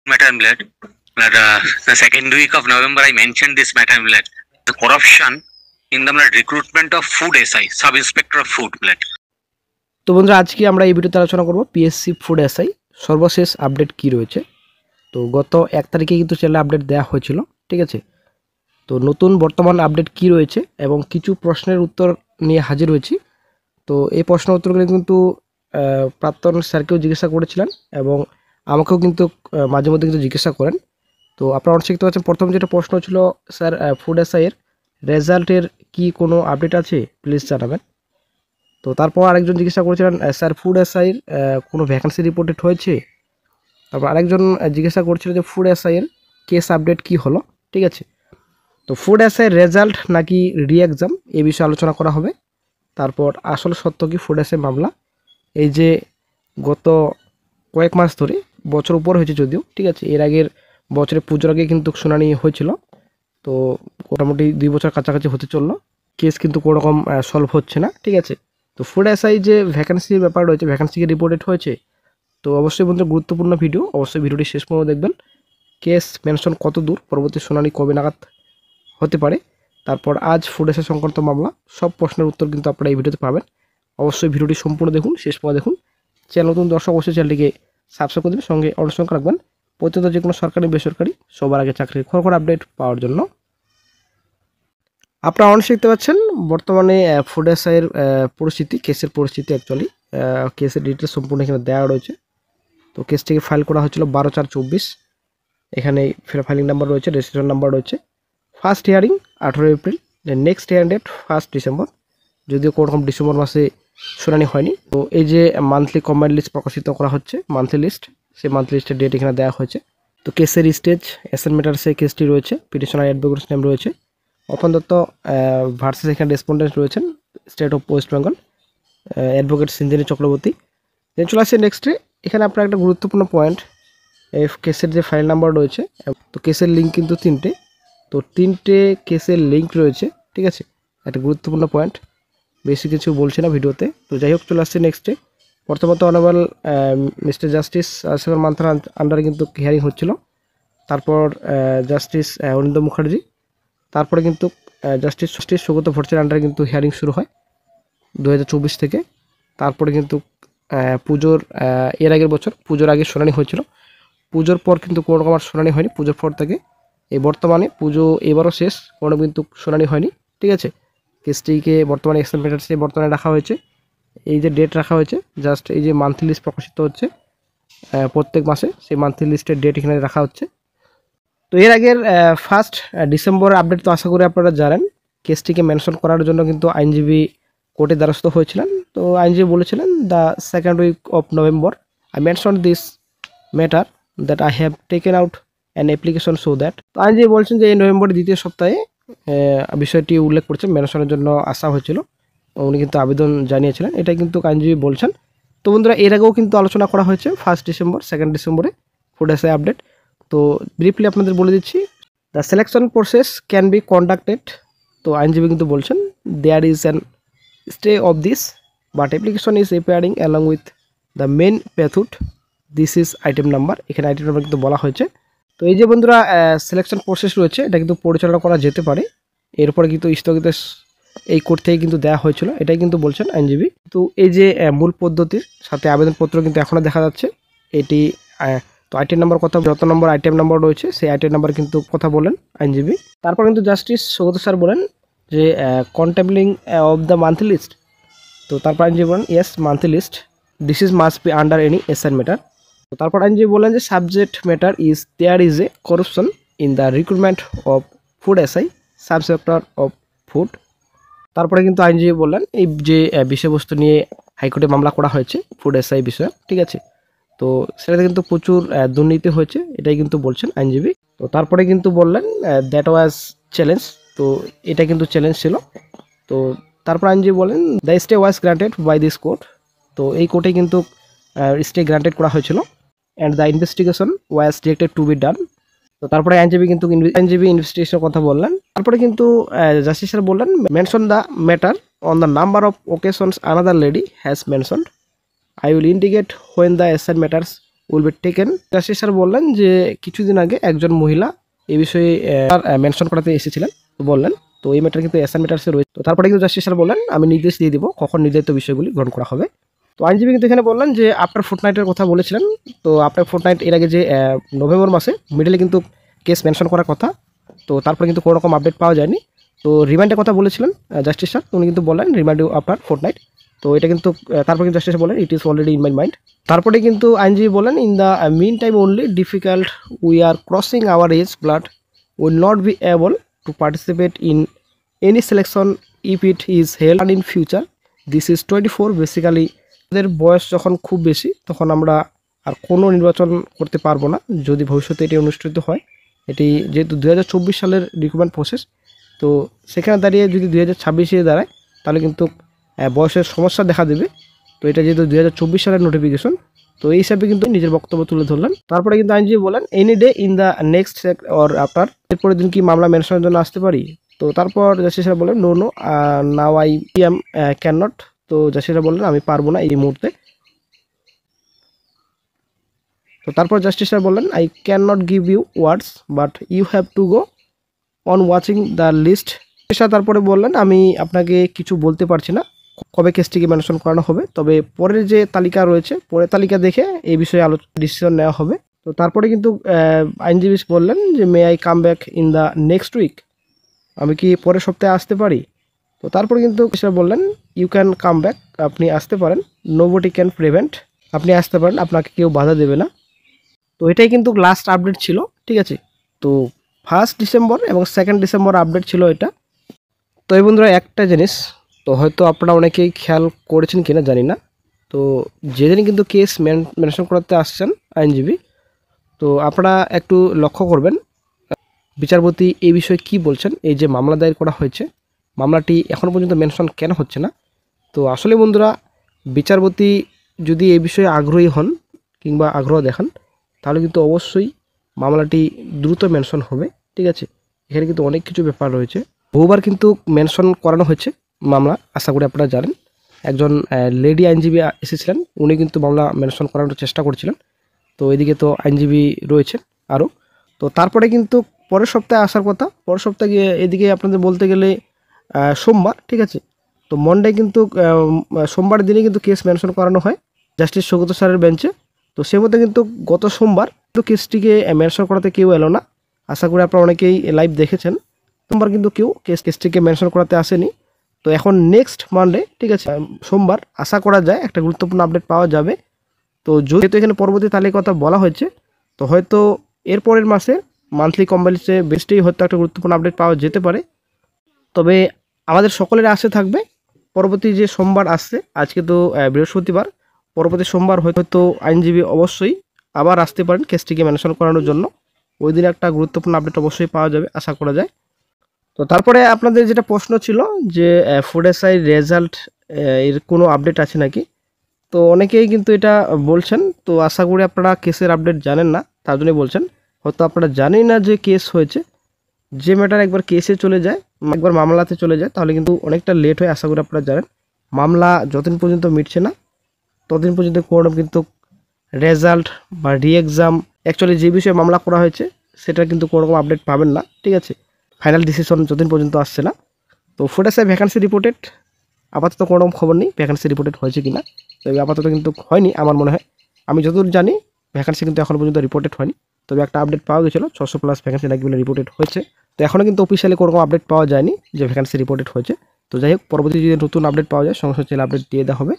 matter blood. The second week of November, I mentioned this matter blood. The corruption in the recruitment of food SI, sub inspector of food blood. তো বন্ধুরা আজকে আমরা এই ভিডিওতে আলোচনা করব PSC food SI সর্বশেষ update কি রয়েছে। তো গত 1 তারিখে কিন্তু চ্যানেলে আপডেট দেওয়া হয়েছিল, ঠিক আছে। তো নতুন বর্তমান আপডেট কি রয়েছে এবং কিছু প্রশ্নের উত্তর নিয়ে হাজির হয়েছি। তো এই প্রশ্নের উত্তরগুলো কিন্তু প্রাক্তন স্যারকেও জিজ্ঞাসা করেছিলেন এবং আমাকেও কিন্তু মাঝে মধ্যে কিন্তু জিজ্ঞাসা করেন। তো আপনারা অনেক শিখতে পারছেন। প্রথম যেটা প্রশ্ন ছিল, স্যার ফুড এসআইয়ের রেজাল্টের কি কোনো আপডেট আছে, প্লিজ জানাবেন। তো তারপর আরেকজন জিজ্ঞাসা করেছিলেন, স্যার ফুড এসআইয়ের কোনো ভ্যাকেন্সি রিপোর্টেড হয়েছে। তারপর আরেকজন জিজ্ঞাসা করছিল যে ফুড এসআইয়ের কেস আপডেট কি হলো, ঠিক আছে। তো ফুড এসআইয়ের রেজাল্ট নাকি রি এক্সাম এই বিষয়ে আলোচনা করা হবে। তারপর আসল সত্য কি ফুড এসআই মামলা, এই যে গত কয়েক মাস ধরে, বছর উপর হয়েছে যদিও, ঠিক আছে, এর আগের বছরে পুজোর আগে কিন্তু শুনানি হয়েছিল। তো মোটামুটি 2 বছর কাছাকাছি হতে চললো, কেস কিন্তু কোনো রকম সলভ হচ্ছে না, ঠিক আছে। তো ফুড এসআই যে ভ্যাকেন্সির ব্যাপার রয়েছে, ভ্যাকেন্সি কি রিপোর্টেড হয়েছে। তো অবশ্যই বন্ধু গুরুত্বপূর্ণ ভিডিও, অবশ্যই ভিডিওটি শেষ পর্যন্ত দেখবেন। কেস মেনশন কত দূর, পরবর্তী শুনানি কবে নাগাদ হতে পারে, তারপর আজ ফুড এসআই সংক্রান্ত মামলা, সব প্রশ্নের উত্তর কিন্তু আপনারা এই ভিডিওতে পাবেন। অবশ্যই ভিডিওটি সম্পূর্ণ দেখুন, শেষ পর্যন্ত দেখুন। চ্যানেল নতুন দর্শক অবশ্যই চ্যানেলটিকে সাবস্ক্রাইব করে দেবেন, সঙ্গে অনুসরণ রাখবেন প্রতিনিয়ত যে কোনো সরকারি বেসরকারি সবার আগে চাকরির খবর আপডেট পাওয়ার জন্য। আপনারা অনেক শিখতে পাচ্ছেন বর্তমানে ফুড এসআইয়ের পরিস্থিতি, কেসের পরিস্থিতি। অ্যাকচুয়ালি কেসের ডিটেলস সম্পূর্ণ এখানে দেওয়া রয়েছে। তো কেসটিকে ফাইল করা হয়েছিল 12/4/24। এখানে ফাইলিং নাম্বার রয়েছে, রেজিস্ট্রেশন নাম্বার রয়েছে। First hearing 18 April, next hearing date 1 December, যদিও কোনোরকম ডিসেম্বর মাসে শুনানি হয়নি। তো এই যে মান্থলি কম্বাইন্ড লিস্ট প্রকাশিত করা হচ্ছে, মান্থলি লিস্ট, সেই মান্থলি লিস্টের ডেট এখানে দেওয়া হয়েছে। তো কেসের স্টেজ অ্যাসাইনমেন্টার্সে কেসটি রয়েছে, পিটিশনার অ্যাডভোকেটস নেম রয়েছে, অপন দত্ত ভার্সেস এখানে রেসপন্ডেন্ট রয়েছেন state of West Bengal, advocate Sinjini Chakraborty. Then চলে আসছে নেক্সটে, এখানে আপনার একটা গুরুত্বপূর্ণ পয়েন্ট, এই কেসের যে ফাইল নাম্বার রয়েছে। তো কেসের লিঙ্ক কিন্তু 3টে, তো 3টে কেসের লিঙ্ক রয়েছে, ঠিক আছে, একটা গুরুত্বপূর্ণ পয়েন্ট। বেশি কিছু বলছি না ভিডিওতে। তো যাই হোক, চলে আসছে নেক্সটে। প্রথমত অনারেবল মিস্টার জাস্টিস রাজশেখর মান্থার আন্ডারে কিন্তু হিয়ারিং হচ্ছিল। তারপর জাস্টিস অনিন্দ্য মুখার্জি, তারপরে কিন্তু জাস্টিস সৌগত ভট্টাচার্যের আন্ডারে কিন্তু হিয়ারিং শুরু হয় 2024 থেকে। তারপরে কিন্তু পুজোর এর আগের বছর পুজোর আগে শুনানি হয়েছিল। পুজোর পর কিন্তু কোনো রকম আর শুনানি হয়নি। পুজোর পর থেকে এই বর্তমানে পুজো এবারও শেষ, কোনো কিন্তু শুনানি হয়নি, ঠিক আছে। কেসটিকে বর্তমানে এক্সামিনেটার্সে বর্তমানে রাখা হয়েছে। এই যে ডেট রাখা হয়েছে, জাস্ট এই যে মান্থলি লিস্ট প্রকাশিত হচ্ছে প্রত্যেক মাসে, সেই মান্থলি লিস্টের ডেট এখানে রাখা হচ্ছে। তো এর আগের 1 ডিসেম্বর আপডেট তো আশা করি আপনারা জানেন। কেসটিকে মেনশন করার জন্য কিন্তু আইনজীবী কোর্টে দ্বারস্থ হয়েছিলেন। তো আইনজীবী বলেছিলেন, the second week of November I mention this matter that I have taken out an application so that. তো আইনজীবী বলছেন যে এই নভেম্বরের দ্বিতীয় সপ্তাহে বিষয়টি উল্লেখ করছেন, মেনশনের জন্য আসা হয়েছিল, উনি কিন্তু আবেদন জানিয়েছিলেন, এটা কিন্তু আইনজীবী বলছেন। তো বন্ধুরা এর আগেও কিন্তু আলোচনা করা হয়েছে 1 ডিসেম্বর 2 ডিসেম্বরে ফুড এসআই আপডেট। তো ব্রিফলি আপনাদের বলে দিচ্ছি, the selection process can be conducted. তো আইনজীবী কিন্তু বলছেন there is an stay of this but application is appearing along with the main প্যাথুড, দিস ইজ আইটেম নাম্বার। এখানে আইটেম নাম্বার কিন্তু বলা হয়েছে। তো এই যে বন্ধুরা সিলেকশন প্রসেস রয়েছে, এটা কিন্তু পরিচালনা করা যেতে পারে। এরপরে কিন্তু স্থগিত এই কোর্ট থেকে কিন্তু দেওয়া হয়েছিল, এটাই কিন্তু বলছেন আইনজীবী। তো এই যে মূল পদ্ধতির সাথে আবেদনপত্র কিন্তু এখনও দেখা যাচ্ছে এটি। তো আইটেম নাম্বার কথা, যত নম্বর আইটেম নাম্বার রয়েছে সেই আইটেম নাম্বার কিন্তু কথা বলেন আইনজীবী। তারপর কিন্তু জাস্টিস সৌগত স্যার বলেন যে contemplating of the monthly list. তো তারপর আইনজীবী বলেন yes monthly list, this is must be under any assign matter. তো তারপর আইনজীবী বলেন যে subject matter is there is a corruption in the recruitment of food SI sub sector of food. তারপরে কিন্তু আইনজীবী বললেন এই যে বিষয়বস্তু নিয়ে হাইকোর্টে মামলা করা হয়েছে ফুড এসআই বিষয়ে, ঠিক আছে, তো সেটাতে কিন্তু প্রচুর দুর্নীতি হয়েছে, এটাই কিন্তু বলছেন আইনজীবী। তো তারপরে কিন্তু বললেন দ্যাট ওয়াজ চ্যালেঞ্জ। তো এটা কিন্তু চ্যালেঞ্জ ছিল। তো তারপর আইনজীবী বলেন the stay was granted by this court. তো এই কোর্টে কিন্তু স্টে গ্রান্টেড করা হয়েছিল and the investigation was directed to be done. তো তারপরে আইনজীবী কিন্তু ইনভেস্টিগেশনের কথা বললেন। তারপরে কিন্তু জাস্টিস স্যার বললেন mention the matter on the number of occasions another lady has mentioned, I will indicate when the assigned matters will be taken. Justice sir বললেন যে কিছুদিন আগে একজন মহিলা এই বিষয়ে মেনশন করাতে এসেছিলেন, তো বললেন তো এই ম্যাটার কিন্তু এসআর ম্যাটার্সে রয়েছে। তো তারপরে কিন্তু জাস্টিস স্যার বললেন আমি নির্দেশ দিয়ে দিব কখন নির্ধারিত বিষয়গুলি গ্রহণ করা হবে। তো আইনজীবী কিন্তু এখানে বললেন যে আফটার ফোর্টনাইটের কথা বলেছিলেন, তো আফটার ফোর্টনাইট এর আগে যে নভেম্বর মাসে মিডলে কিন্তু কেস মেনশন করার কথা, তো তারপরে কিন্তু কোনো রকম আপডেট পাওয়া যায়নি। তো রিমান্ডের কথা বলেছিলেন জাস্টিস স্যার, উনি কিন্তু বললেন রিমান্ড আফটার ফোর্টনাইট। তো এটা কিন্তু তারপর কিন্তু জাস্টিস বলেন it is already in my mind. তারপরে কিন্তু আইনজীবী বলেন in the meantime only difficult we are crossing our age blood will not be able to participate in any selection if it is held in future. This is 24 basically আমাদের বয়স যখন খুব বেশি তখন আমরা আর কোনো নির্বাচন করতে পারবো না যদি ভবিষ্যতে এটি অনুষ্ঠিত হয়। এটি যেহেতু 2024 সালের রিক্রুটমেন্ট প্রসেস, তো সেখানে দাঁড়িয়ে যদি 2026-এ দাঁড়ায় তাহলে কিন্তু বয়সের সমস্যা দেখা দেবে। তো এটা যেহেতু 2024 সালের নোটিফিকেশন, তো এই হিসাবে কিন্তু নিজের বক্তব্য তুলে ধরলেন। তারপরে কিন্তু আইনজীবী বলেন any day in the next or after, এরপরের দিন কি মামলা মেনশনের জন্য আসতে পারি। তো তারপর জাস্টিস স্যার বলেন no no now I am cannot. তো জাস্টিস স্যার বললেন আমি পারবো না এই মুহূর্তে। তো তারপর জাস্টিস স্যার বললেন I cannot give you words but you have to go on watching the list. তারপরে বললেন আমি আপনাকে কিছু বলতে পারছি না কবে কেসটিকে মেনশন করানো হবে, তবে পরের যে তালিকা রয়েছে পরের তালিকা দেখে এই বিষয়ে ডিসিশন নেওয়া হবে। তো তারপরে কিন্তু আইনজীবী বললেন যে may I come back in the next week, আমি কি পরের সপ্তাহে আসতে পারি। তো তারপরে কিন্তু স্যার বললেন ইউ ক্যান কাম ব্যাক, আপনি আসতে পারেন, নোবডি ক্যান প্রিভেন্ট, আপনি আসতে পারেন, আপনাকে কেউ বাধা দেবে না। তো এটাই কিন্তু লাস্ট আপডেট ছিল, ঠিক আছে। তো 1 ডিসেম্বর এবং 2 ডিসেম্বর আপডেট ছিল এটা। তো এই বন্ধুরা একটা জিনিস তো হয়তো আপনারা অনেকেই খেয়াল করেছেন কিনা জানি না, তো যেদিন কিন্তু কেস মেনশন করাতে আসছেন আইনজীবী, তো আপনারা একটু লক্ষ্য করবেন বিচারপতি এই বিষয়ে কি বলছেন। এই যে মামলা দায়ের করা হয়েছে, মামলাটি এখনও পর্যন্ত মেনশন কেন হচ্ছে না। তো আসলে বন্ধুরা বিচারপতি যদি এই বিষয়ে আগ্রহী হন কিংবা আগ্রহ দেখান তাহলে কিন্তু অবশ্যই মামলাটি দ্রুত মেনশন হবে, ঠিক আছে। এখানে কিন্তু অনেক কিছু ব্যাপার রয়েছে, বহুবার কিন্তু মেনশন করানো হয়েছে মামলা, আশা করি আপনারা জানেন। একজন লেডি আইনজীবী এসেছিলেন, উনি কিন্তু মামলা মেনশন করানোর চেষ্টা করেছিলেন। তো এদিকে তো আইনজীবী রয়েছেন আরও। তো তারপরে কিন্তু পরের সপ্তাহে আসার কথা, পরের সপ্তাহে এদিকে আপনাদের বলতে গেলে সোমবার, ঠিক আছে। তো মন্ডে কিন্তু সোমবার দিনে কিন্তু কেস মেনশন করানো হয় জাস্টিস সৌগত স্যারের বেঞ্চে। তো সে মধ্যে কিন্তু গত সোমবার কিন্তু কেসটিকে মেনশন করাতে কেউ এলো না, আশা করি আপনারা অনেকেই লাইভ দেখেছেন। সোমবার কিন্তু কেউ কেসটিকে মেনশন করাতে আসেনি। তো এখন নেক্সট মানডে, ঠিক আছে, সোমবার আশা করা যায় একটা গুরুত্বপূর্ণ আপডেট পাওয়া যাবে। তো যেহেতু এখানে পরবর্তী তালিকার কথা বলা হয়েছে, তো হয়তো এর পরের মাসে মান্থলি কম্বালিসে বেস্টেই হয়তো একটা গুরুত্বপূর্ণ আপডেট পাওয়া যেতে পারে। তবে আমাদের সকলের আশা থাকবে পরবর্তী যে সোমবার আসছে, আজকে তো বৃহস্পতিবার, পরবর্তী সোমবার হয়তো আইনজীবী অবশ্যই আবার আসতে পারেন কেসটিকে মেনশন করানোর জন্য। ওই দিন একটা গুরুত্বপূর্ণ আপডেট অবশ্যই পাওয়া যাবে, আশা করা যায়। তো তারপরে আপনাদের যেটা প্রশ্ন ছিল যে ফুড এসআই রেজাল্ট এর কোনো আপডেট আছে নাকি, তো অনেকেই কিন্তু এটা বলছেন। তো আশা করি আপনারা কেসের আপডেট জানেন না, তার জন্যই বলছেন। হয়তো আপনারা জানেন না যে কেস হয়েছে, যে ম্যাটার একবার কেসে চলে যায়, একবার মামলাতে চলে যায়, তাহলে কিন্তু অনেকটা লেট হয়, আশা করি আপনারা জানেন। মামলা যতদিন পর্যন্ত মিটছে না ততদিন পর্যন্ত কোনো কিন্তু রেজাল্ট বা রি-এক্সাম, অ্যাকচুয়ালি যে বিষয়ে মামলা করা হয়েছে সেটা কিন্তু কোনো রকম আপডেট পাবেন না, ঠিক আছে। ফাইনাল ডিসিশন যতদিন পর্যন্ত আসছে না। তো ফুড এসআই ভ্যাকান্সি রিপোর্টেড আপাতত কোনো রকম খবর নেই ভ্যাকান্সি রিপোর্টেড হয়েছে কি না, তবে আপাতত কিন্তু হয়নি আমার মনে হয়। আমি যতদূর জানি ভ্যাকান্সি কিন্তু এখনও পর্যন্ত রিপোর্টেড হয়নি, তবে একটা আপডেট পাওয়া গেছিলো 600+ ভ্যাকান্সি নাকি বলে রিপোর্টেড হয়েছে। তো এখনও কিন্তু অফিসিয়ালি কোনো রকম আপডেট পাওয়া যায়নি যে ভ্যাকান্সি রিপোর্টেড হয়েছে। তো যাই হোক, পরবর্তী যদি নতুন আপডেট পাওয়া যায় সঙ্গে সঙ্গে আপডেট দিয়ে দেওয়া হবে।